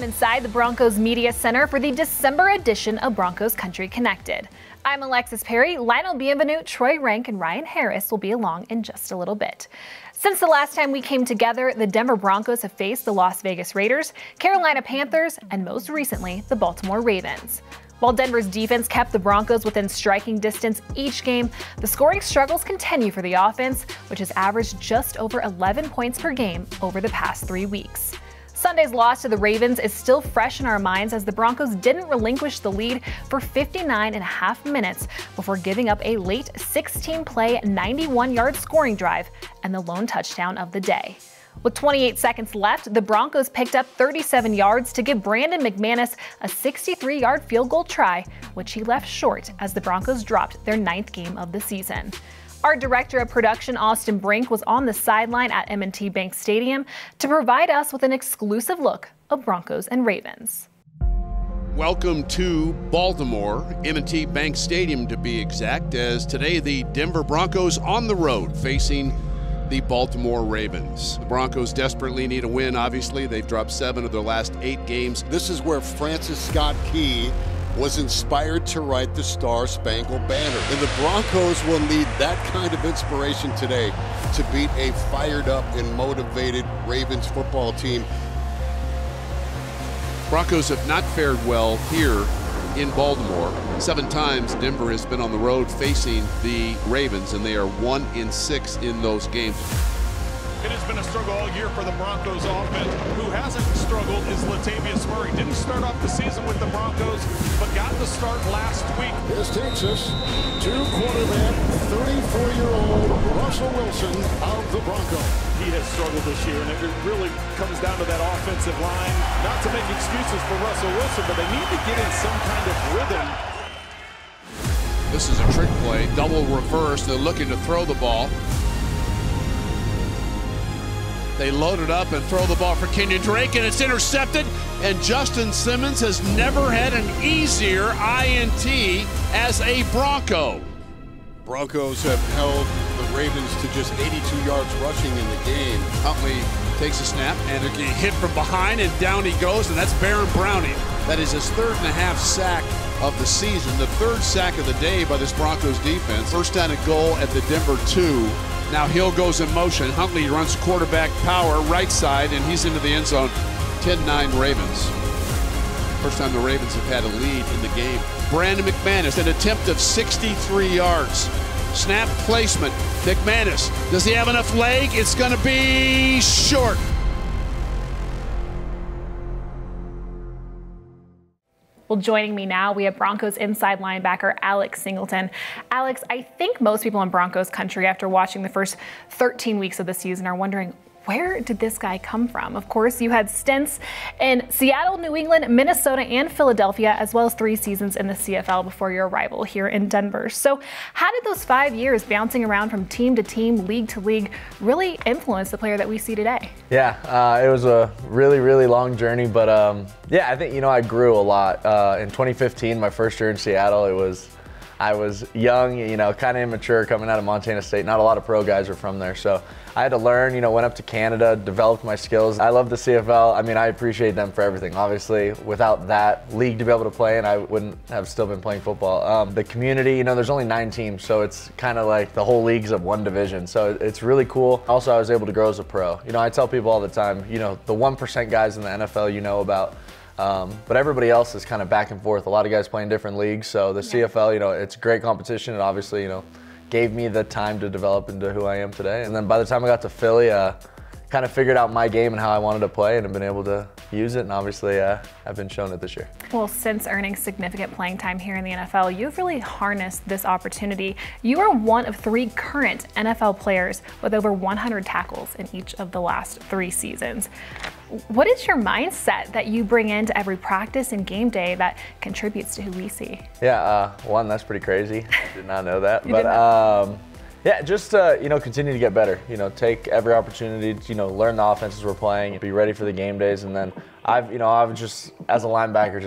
inside the Broncos Media Center for the December edition of Broncos Country Connected. I'm Alexis Perry. Lionel Bienvenu, Troy Rank, and Ryan Harris will be along in just a little bit. Since the last time we came together, the Denver Broncos have faced the Las Vegas Raiders, Carolina Panthers, and most recently, the Baltimore Ravens. While Denver's defense kept the Broncos within striking distance each game, the scoring struggles continue for the offense, which has averaged just over 11 points per game over the past 3 weeks. Sunday's loss to the Ravens is still fresh in our minds as the Broncos didn't relinquish the lead for 59.5 minutes before giving up a late 16-play, 91-yard scoring drive and the lone touchdown of the day. With 28 seconds left, the Broncos picked up 37 yards to give Brandon McManus a 63-yard field goal try, which he left short as the Broncos dropped their 9th game of the season. Our director of production, Austin Brink, was on the sideline at M&T Bank Stadium to provide us with an exclusive look of Broncos and Ravens. Welcome to Baltimore, M&T Bank Stadium to be exact, as today the Denver Broncos on the road facing the Baltimore Ravens. The Broncos desperately need a win, obviously. They've dropped 7 of their last 8 games. This is where Francis Scott Key was inspired to write the Star Spangled Banner. And the Broncos will need that kind of inspiration today to beat a fired up and motivated Ravens football team. Broncos have not fared well here in Baltimore. 7 times Denver has been on the road facing the Ravens, and they are 1-6 in those games. It has been a struggle all year for the Broncos offense. Who hasn't struggled is Latavius Murray. Didn't start off the season with the Broncos, but got the start last week. This takes us to quarterback, 34-year-old Russell Wilson of the Broncos. He has struggled this year, and it really comes down to that offensive line. Not to make excuses for Russell Wilson, but they need to get in some kind of rhythm. This is a trick play, double reverse. They're looking to throw the ball. They load it up and throw the ball for Kenyon Drake, and it's intercepted. And Justin Simmons has never had an easier INT as a Bronco. Broncos have held the Ravens to just 82 yards rushing in the game. Huntley takes a snap, and it gets hit from behind, and down he goes, and that's Baron Browning. That is his 3rd-and-a-half sack of the season, the 3rd sack of the day by this Broncos defense. First down and goal at the Denver 2. Now Hill goes in motion. Huntley runs quarterback power right side, and he's into the end zone. 10-9 Ravens. First time the Ravens have had a lead in the game. Brandon McManus, an attempt of 63 yards. Snap placement. McManus, does he have enough leg? It's going to be short. Well, joining me now, we have Broncos inside linebacker Alex Singleton. Alex, I think most people in Broncos country, after watching the first 13 weeks of the season, are wondering, where did this guy come from? Of course, you had stints in Seattle, New England, Minnesota, and Philadelphia, as well as 3 seasons in the CFL before your arrival here in Denver. So how did those 5 years bouncing around from team to team, league to league, really influence the player that we see today? Yeah, it was a really, really long journey, but yeah, I think, I grew a lot. In 2015, my first year in Seattle, I was young, kind of immature coming out of Montana State. Not a lot of pro guys were from there, so I had to learn, went up to Canada, developed my skills. I love the CFL. I mean, I appreciate them for everything. Obviously, without that league to be able to play in, I wouldn't have still been playing football. The community, there's only 9 teams, so it's kind of like the whole league's of one division. So it's really cool. Also, I was able to grow as a pro. I tell people all the time, the 1% guys in the NFL about. But everybody else is kind of back and forth. A lot of guys play in different leagues. So the CFL, it's great competition. It obviously, gave me the time to develop into who I am today. And then by the time I got to Philly, kind of figured out my game and how I wanted to play, and have been able to use it. And obviously, I've been shown it this year. Well, since earning significant playing time here in the NFL, you've really harnessed this opportunity. You are one of 3 current NFL players with over 100 tackles in each of the last 3 seasons. What is your mindset that you bring into every practice and game day that contributes to who we see? Yeah, one, that's pretty crazy. I did not know that. Yeah, just continue to get better. Take every opportunity to learn the offenses we're playing, be ready for the game days, and then I've just as a linebacker,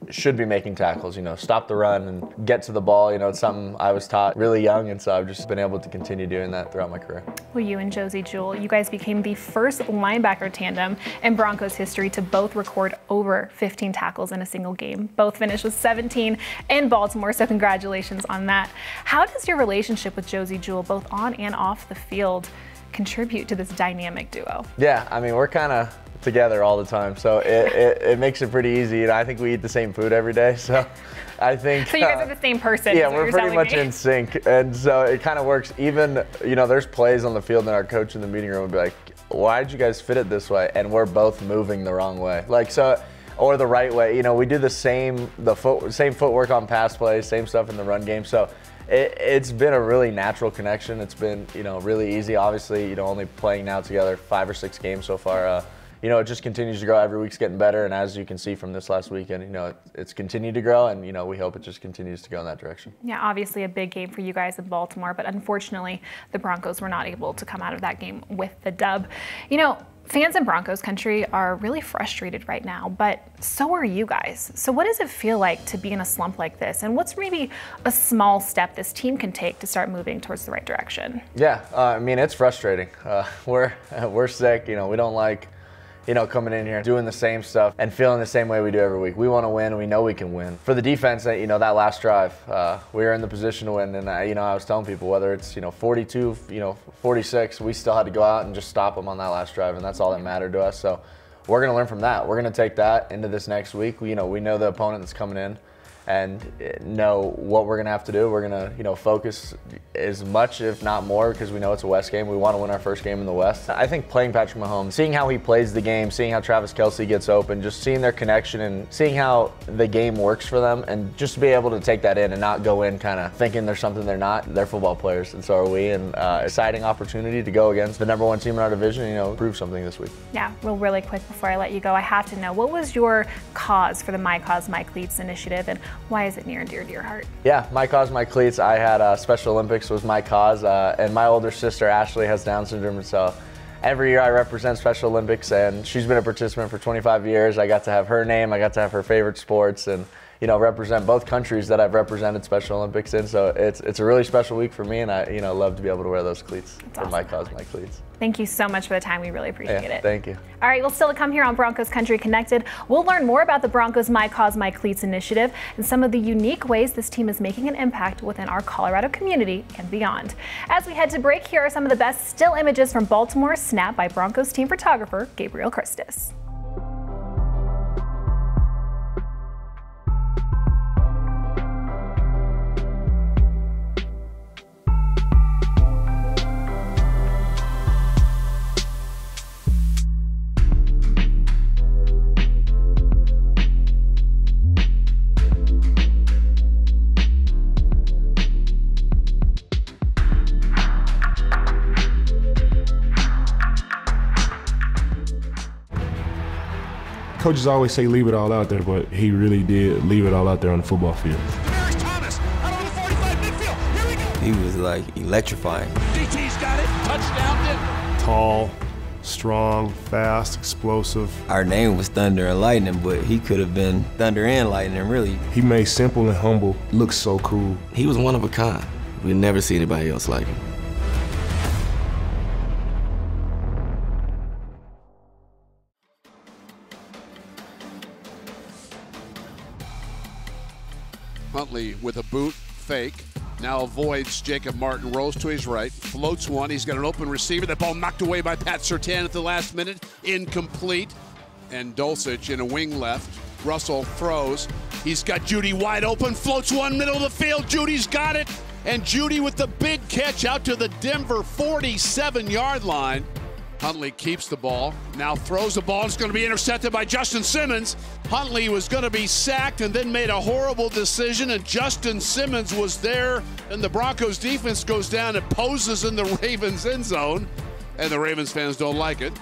should be making tackles, stop the run and get to the ball. It's something I was taught really young, and so I've just been able to continue doing that throughout my career. Well, you and Josie Jewell, you guys became the first linebacker tandem in Broncos history to both record over 15 tackles in a single game. Both finished with 17 in Baltimore, so congratulations on that. How does your relationship with Josie Jewell, both on and off the field, contribute to this dynamic duo? Yeah, I mean, we're kind of together all the time, so it makes it pretty easy. I think we eat the same food every day, so I think. So you guys are the same person. Yeah, we're pretty much in sync, and so it kind of works. Even there's plays on the field, and our coach in the meeting room would be like, "Why'd you guys fit it this way?" And we're both moving the wrong way, or the right way. We do the same footwork on pass plays, same stuff in the run game. So it's been a really natural connection. It's been really easy. Obviously, only playing now together 5 or 6 games so far. It just continues to grow. Every week's getting better, and as you can see from this last weekend, it's continued to grow, and we hope it just continues to go in that direction. Yeah, obviously a big game for you guys in Baltimore, but unfortunately the Broncos were not able to come out of that game with the dub. Fans in Broncos country are really frustrated right now, but so are you guys. So what does it feel like to be in a slump like this? And what's maybe a small step this team can take to start moving towards the right direction? Yeah, I mean, it's frustrating. We're sick. We don't like coming in here doing the same stuff and feeling the same way we do every week. We want to win. We know we can win. For the defense, that last drive, we were in the position to win, and I was telling people, whether it's 42, 46, we still had to go out and just stop them on that last drive, and that's all that mattered to us. So we're going to learn from that. We're going to take that into this next week. We know the opponent that's coming in, and know what we're going to have to do. We're going to, focus as much, if not more, because we know it's a West game. We want to win our first game in the West. I think playing Patrick Mahomes, seeing how he plays the game, seeing how Travis Kelce gets open, just seeing their connection and seeing how the game works for them, and just to be able to take that in and not go in kind of thinking there's something they're not. They're football players, and so are we. And exciting opportunity to go against the #1 team in our division, prove something this week. Yeah, really quick before I let you go, I have to know, what was your cause for the My Cause, My Cleats initiative, and why is it near and dear to your heart? Yeah, My Cause, My Cleats. I had Special Olympics was my cause, and my older sister Ashley has Down syndrome, and so every year I represent Special Olympics, and she's been a participant for 25 years. I got to have her name, I got to have her favorite sports, and represent both countries that I've represented Special Olympics in. So it's a really special week for me, and I love to be able to wear those cleats. That's awesome. My Cause, My Cleats. Thank you so much for the time. We really appreciate it. Thank you. All right, well, still to come here on Broncos Country Connected, we'll learn more about the Broncos My Cause, My Cleats initiative and some of the unique ways this team is making an impact within our Colorado community and beyond. As we head to break, here are some of the best still images from Baltimore, snapped by Broncos team photographer Gabriel Christus. Coaches always say leave it all out there, but he really did leave it all out there on the football field. Thomas out on the 45 midfield. Here we go. He was like electrifying. DT's got it. Touchdown Denver. Tall, strong, fast, explosive. Our name was Thunder and Lightning, but he could have been Thunder and Lightning, really. He made simple and humble look so cool. He was one of a kind. We'd never see anybody else like him. Huntley with a boot fake. Now avoids Jacob Martin, rolls to his right, floats one. He's got an open receiver. That ball knocked away by Pat Surtain at the last minute. Incomplete. And Dulcich in a wing left. Russell throws. He's got Judy wide open, floats one middle of the field. Judy's got it. And Judy with the big catch out to the Denver 47-yard line. Huntley keeps the ball, now throws the ball. It's going to be intercepted by Justin Simmons. Huntley was going to be sacked and then made a horrible decision, and Justin Simmons was there, and the Broncos defense goes down and poses in the Ravens end zone, and the Ravens fans don't like it.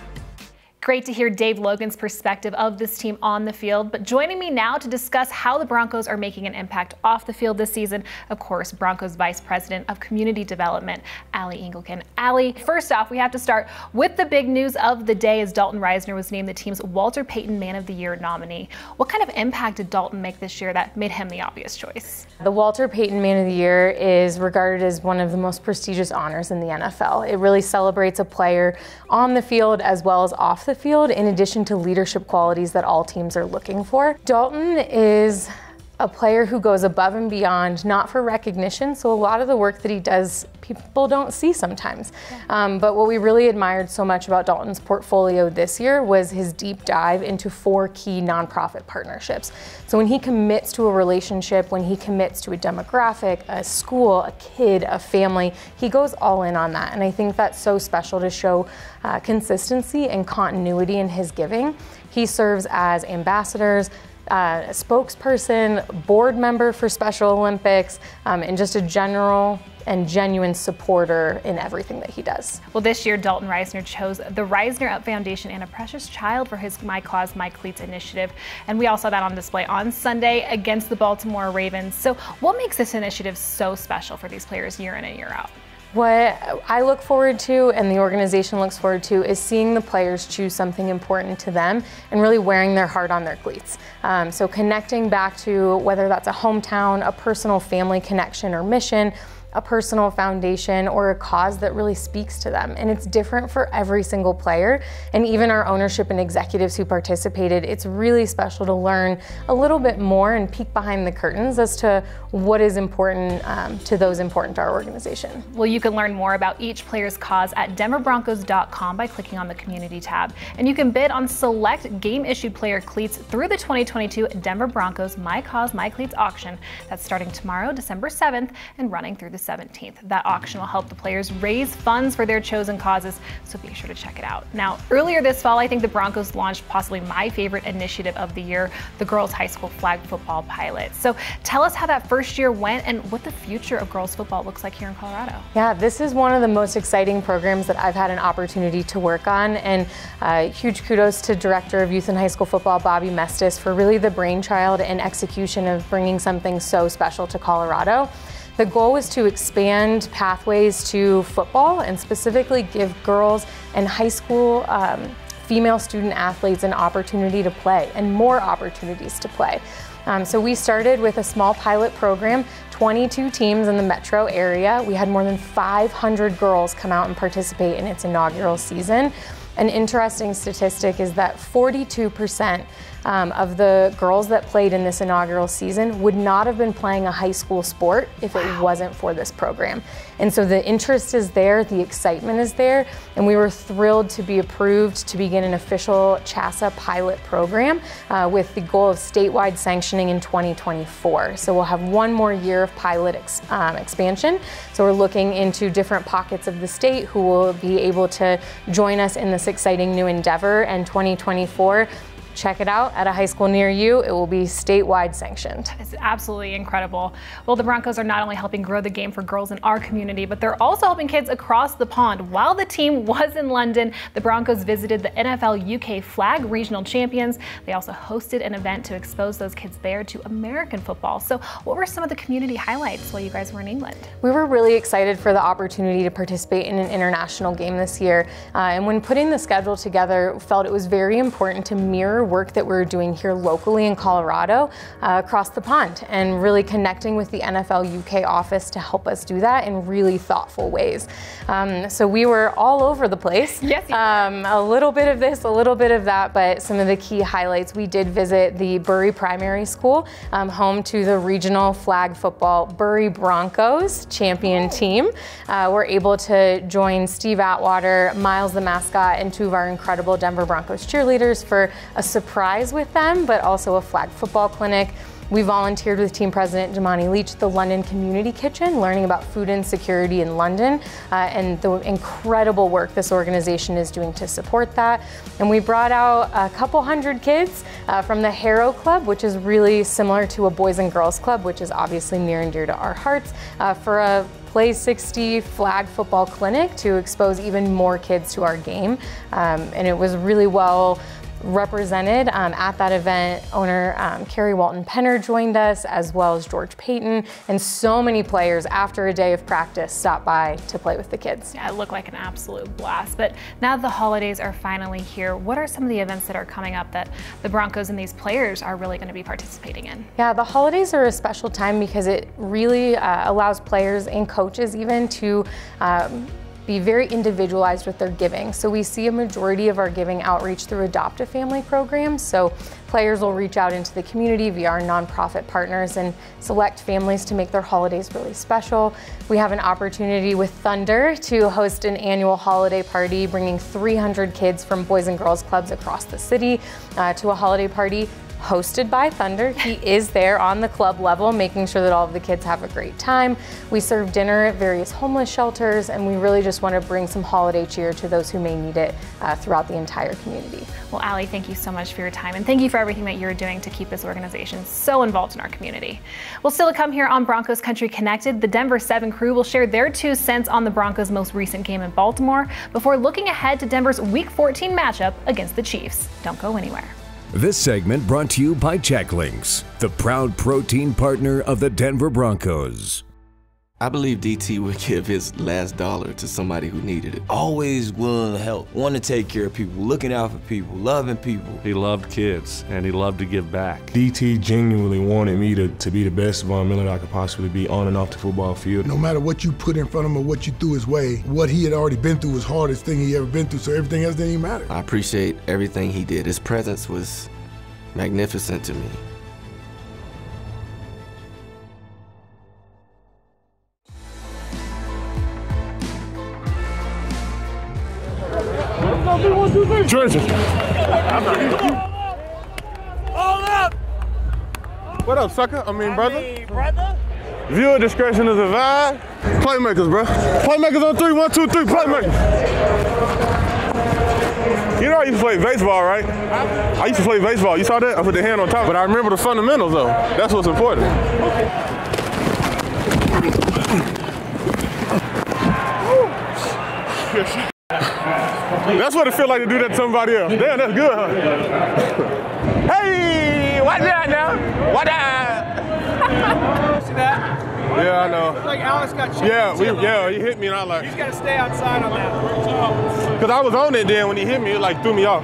Great to hear Dave Logan's perspective of this team on the field, but joining me now to discuss how the Broncos are making an impact off the field this season, of course, Broncos Vice President of Community Development, Allie Engelken. Allie, first off, we have to start with the big news of the day as Dalton Risner was named the team's Walter Payton Man of the Year nominee. What kind of impact did Dalton make this year that made him the obvious choice? The Walter Payton Man of the Year is regarded as one of the most prestigious honors in the NFL. It really celebrates a player on the field as well as off the field, in addition to leadership qualities that all teams are looking for. Dalton is a player who goes above and beyond, not for recognition, so a lot of the work that he does people don't see sometimes. But what we really admired so much about Dalton's portfolio this year was his deep dive into 4 key nonprofit partnerships. So when he commits to a relationship, when he commits to a demographic, a school, a kid, a family, he goes all in on that. And I think that's so special to show consistency and continuity in his giving. He serves as ambassadors, a spokesperson, board member for Special Olympics, and just a general and genuine supporter in everything that he does. Well, this year, Dalton Risner chose the Risner Up Foundation and a Precious Child for his My Cause, My Cleats initiative. And we all saw that on display on Sunday against the Baltimore Ravens. So what makes this initiative so special for these players year in and year out? What I look forward to and the organization looks forward to is seeing the players choose something important to them and really wearing their heart on their cleats. So connecting back to whether that's a hometown, a personal family connection or mission, a personal foundation, or a cause that really speaks to them. And it's different for every single player. And even our ownership and executives who participated, it's really special to learn a little bit more and peek behind the curtains as to what is important to those important to our organization. Well, you can learn more about each player's cause at denverbroncos.com by clicking on the community tab. And you can bid on select game-issued player cleats through the 2022 Denver Broncos My Cause, My Cleats auction. That's starting tomorrow, December 7th, and running through the 17th. That auction will help the players raise funds for their chosen causes, so be sure to check it out. Now, earlier this fall, I think the Broncos launched possibly my favorite initiative of the year, the girls high school flag football pilot. So tell us how that first year went and what the future of girls football looks like here in Colorado. Yeah, this is one of the most exciting programs that I've had an opportunity to work on, and huge kudos to Director of Youth and High School Football, Bobby Mestis, for really the brainchild and execution of bringing something so special to Colorado. The goal was to expand pathways to football and specifically give girls and high school female student athletes an opportunity to play and more opportunities to play. So we started with a small pilot program, 22 teams in the metro area. We had more than 500 girls come out and participate in its inaugural season. An interesting statistic is that 42% of the girls that played in this inaugural season would not have been playing a high school sport if it wasn't for this program. And so the interest is there, the excitement is there, and we were thrilled to be approved to begin an official CHASA pilot program with the goal of statewide sanctioning in 2024. So we'll have one more year of pilot expansion. So we're looking into different pockets of the state who will be able to join us in this exciting new endeavor, and 2024. Check it out at a high school near you. It will be statewide sanctioned. It's absolutely incredible. Well, the Broncos are not only helping grow the game for girls in our community, but they're also helping kids across the pond. While the team was in London, the Broncos visited the NFL UK Flag Regional Champions. They also hosted an event to expose those kids there to American football. So what were some of the community highlights while you guys were in England? We were really excited for the opportunity to participate in an international game this year. And when putting the schedule together, felt it was very important to mirror work that we're doing here locally in Colorado across the pond, and really connecting with the NFL UK office to help us do that in really thoughtful ways. So we were all over the place. Yes, a little bit of this, a little bit of that, but some of the key highlights, we did visit the Bury Primary School, home to the regional flag football Bury Broncos champion team. We're able to join Steve Atwater, Miles the mascot, and 2 of our incredible Denver Broncos cheerleaders for a surprise with them, but also a flag football clinic. We volunteered with Team President Damani Leach at the London Community Kitchen, learning about food insecurity in London and the incredible work this organization is doing to support that. And we brought out a couple hundred kids from the Harrow Club, which is really similar to a Boys and Girls Club, which is obviously near and dear to our hearts, for a Play 60 flag football clinic to expose even more kids to our game. And it was really well represented at that event. Owner Carrie Walton Penner joined us, as well as George Payton, and so many players after a day of practice stopped by to play with the kids. Yeah, it looked like an absolute blast. But now the holidays are finally here. What are some of the events that are coming up that the Broncos and these players are really going to be participating in? Yeah, the holidays are a special time because it really allows players and coaches even to be very individualized with their giving. So we see a majority of our giving outreach through adopt-a-family programs. So players will reach out into the community via our nonprofit partners and select families to make their holidays really special. We have an opportunity with Thunder to host an annual holiday party, bringing 300 kids from Boys and Girls Clubs across the city to a holiday party hosted by Thunder. He is there on the club level, making sure that all of the kids have a great time. We serve dinner at various homeless shelters, and we really just want to bring some holiday cheer to those who may need it throughout the entire community. Well, Allie, thank you so much for your time, and thank you for everything that you're doing to keep this organization so involved in our community. Well, still to come here on Broncos Country Connected, the Denver 7 crew will share their 2 cents on the Broncos' most recent game in Baltimore before looking ahead to Denver's Week 14 matchup against the Chiefs. Don't go anywhere. This segment brought to you by Checklinks, the proud protein partner of the Denver Broncos. I believe DT would give his last dollar to somebody who needed it. Always willing to help, wanting to take care of people, looking out for people, loving people. He loved kids, and he loved to give back. DT genuinely wanted me to be the best Von Miller I could possibly be on and off the football field. No matter what you put in front of him or what you threw his way, what he had already been through was the hardest thing he ever been through, so everything else didn't even matter. I appreciate everything he did. His presence was magnificent to me. Treasure. All up. What up, sucker? Brother? Viewer discretion is advised. Playmakers, bro. Playmakers on 3, 1, 2, 3. Playmakers. You know I used to play baseball, right? I used to play baseball. You saw that? I put the hand on top. But I remember the fundamentals, though. That's what's important. That's what it feels like to do that to somebody else. Damn, that's good, huh? Hey, watch out now. Watch out. See that? Yeah, I know. Looks like Alex got chipped. Yeah, he hit me and I like. He's got to stay outside on that. Because I was on it then when he hit me, it like threw me off.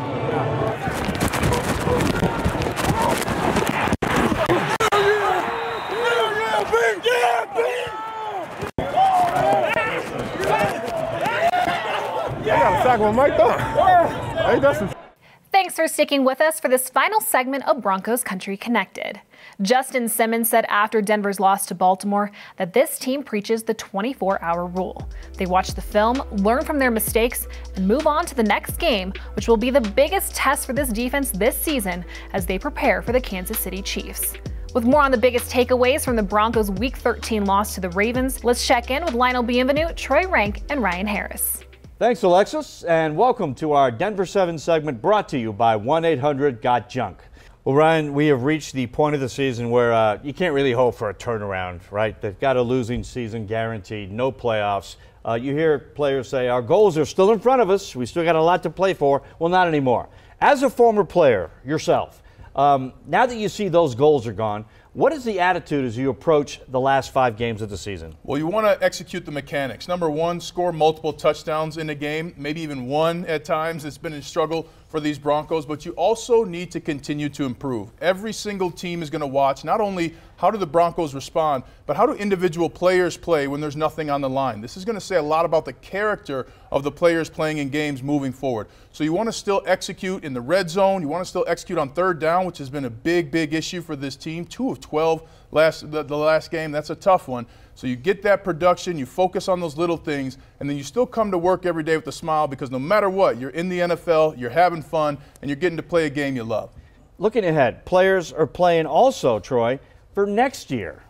Thanks for sticking with us for this final segment of Broncos Country Connected. Justin Simmons said after Denver's loss to Baltimore that this team preaches the 24-hour rule. They watch the film, learn from their mistakes, and move on to the next game, which will be the biggest test for this defense this season as they prepare for the Kansas City Chiefs. With more on the biggest takeaways from the Broncos' Week 13 loss to the Ravens, let's check in with Lionel Bienvenu, Troy Rank, and Ryan Harris. Thanks, Alexis, and welcome to our Denver 7 segment brought to you by 1-800-GOT-JUNK. Well, Ryan, we have reached the point of the season where you can't really hope for a turnaround, right? They've got a losing season guaranteed, no playoffs. You hear players say, our goals are still in front of us. We still got a lot to play for. Well, not anymore. As a former player yourself, now that you see those goals are gone, what is the attitude as you approach the last 5 games of the season? Well, you want to execute the mechanics. Number one, score multiple touchdowns in a game, maybe even one at times. It's been a struggle for these Broncos, but you also need to continue to improve. Every single team is going to watch not only how do the Broncos respond, but how do individual players play when there's nothing on the line. This is going to say a lot about the character of the players playing in games moving forward. So you want to still execute in the red zone. You want to still execute on third down, which has been a big issue for this team. 2 of 12 the last game. That's a tough one. So you get that production, you focus on those little things, and then you still come to work every day with a smile because no matter what, you're in the NFL, you're having fun, and you're getting to play a game you love. Looking ahead, players are playing also, Troy, for next year?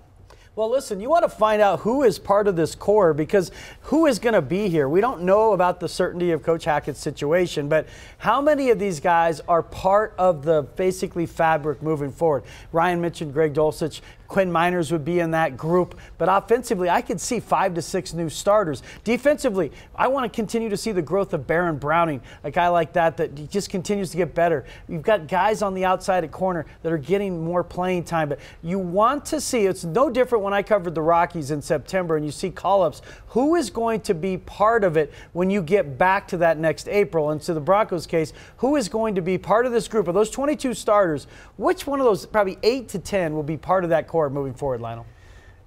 Well, listen, you want to find out who is part of this core, because who is going to be here? We don't know about the certainty of Coach Hackett's situation, but how many of these guys are part of the basically fabric moving forward? Ryan mentioned Greg Dulcich. Quinn Miners would be in that group. But offensively, I could see 5 to 6 new starters. Defensively, I want to continue to see the growth of Baron Browning, a guy like that just continues to get better. You've got guys on the outside at corner that are getting more playing time. But you want to see, it's no different when I covered the Rockies in September and you see call-ups. Who is going to be part of it when you get back to that next April? And to the Broncos case, who is going to be part of this group? Of those 22 starters, which one of those, probably 8 to 10, will be part of that core moving forward, Lionel?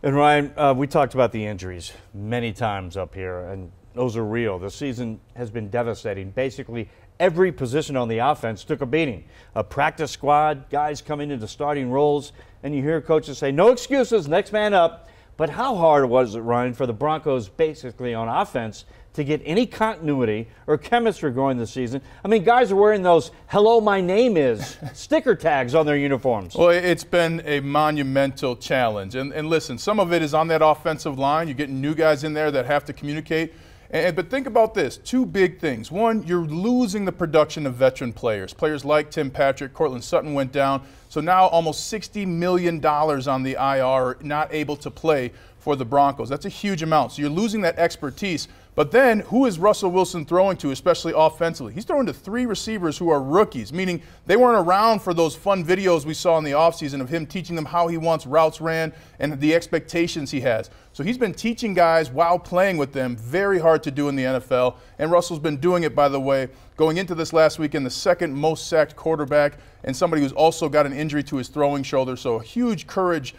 And Ryan, we talked about the injuries many times up here, and those are real. The season has been devastating. Basically, every position on the offense took a beating. A practice squad, guys coming into starting roles, and you hear coaches say, no excuses, next man up. But how hard was it, Ryan, for the Broncos basically on offense to get any continuity or chemistry going this season? I mean, guys are wearing those "Hello, my name is" sticker tags on their uniforms. Well, it's been a monumental challenge. And listen, some of it is on that offensive line. You're getting new guys in there that have to communicate. But think about this, 2 big things. One, you're losing the production of veteran players. Players like Tim Patrick, Cortland Sutton went down. So now almost $60 million on the IR, not able to play for the Broncos. That's a huge amount. So you're losing that expertise. But then who is Russell Wilson throwing to, especially offensively? He's throwing to 3 receivers who are rookies, meaning they weren't around for those fun videos we saw in the offseason of him teaching them how he wants routes ran and the expectations he has. So he's been teaching guys while playing with them. Very hard to do in the NFL. And Russell's been doing it, by the way, going into this last weekend, the 2nd most sacked quarterback and somebody who's also got an injury to his throwing shoulder. So a huge courage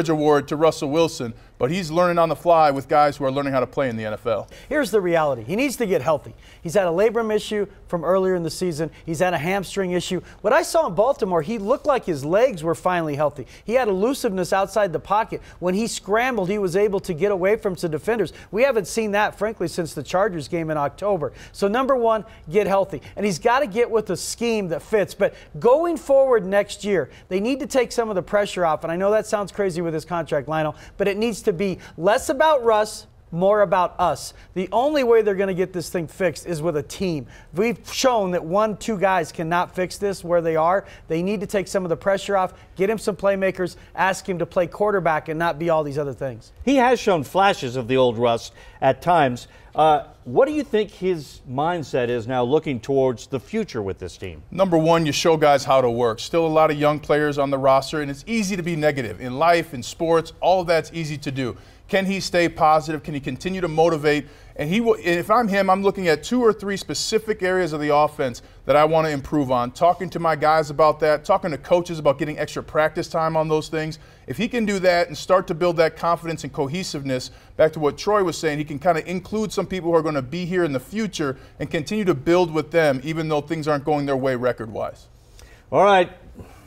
award to Russell Wilson, but he's learning on the fly with guys who are learning how to play in the NFL. Here's the reality. He needs to get healthy. He's had a labrum issue from earlier in the season. He's had a hamstring issue. What I saw in Baltimore, he looked like his legs were finally healthy. He had elusiveness outside the pocket. When he scrambled, he was able to get away from some defenders. We haven't seen that, frankly, since the Chargers game in October. So number one, get healthy. And he's got to get with a scheme that fits. But going forward next year, they need to take some of the pressure off. And I know that sounds crazy with his contract, Lionel, but it needs to be less about Russ, more about us. The only way they're going to get this thing fixed is with a team. We've shown that 1-2 guys cannot fix this where they are. They need to take some of the pressure off, get him some playmakers, ask him to play quarterback and not be all these other things. He has shown flashes of the old Russ at times. What do you think his mindset is now looking towards the future with this team? Number one, you show guys how to work. Still a lot of young players on the roster, and it's easy to be negative. In life, in sports, all of that's easy to do. Can he stay positive? Can he continue to motivate? And he will. If I'm him, I'm looking at 2 or 3 specific areas of the offense that I want to improve on. Talking to my guys about that, talking to coaches about getting extra practice time on those things. If he can do that and start to build that confidence and cohesiveness, back to what Troy was saying, he can kind of include some people who are going to be here in the future and continue to build with them, even though things aren't going their way record-wise. All right,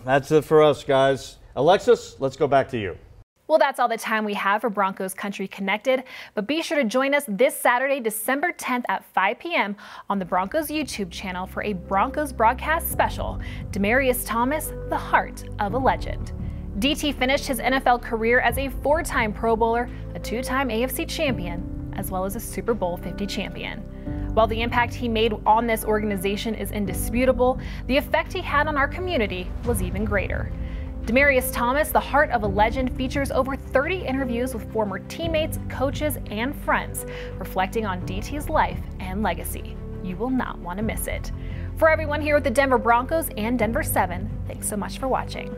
that's it for us, guys. Alexis, let's go back to you. Well, that's all the time we have for Broncos Country Connected, but be sure to join us this Saturday, December 10th at 5 p.m. on the Broncos YouTube channel for a Broncos broadcast special, Demaryius Thomas, the Heart of a Legend. DT finished his NFL career as a 4-time Pro Bowler, a 2-time AFC champion, as well as a Super Bowl 50 champion. While the impact he made on this organization is indisputable, the effect he had on our community was even greater. Demaryius Thomas, the Heart of a Legend, features over 30 interviews with former teammates, coaches, and friends, reflecting on DT's life and legacy. You will not want to miss it. For everyone here with the Denver Broncos and Denver 7, thanks so much for watching.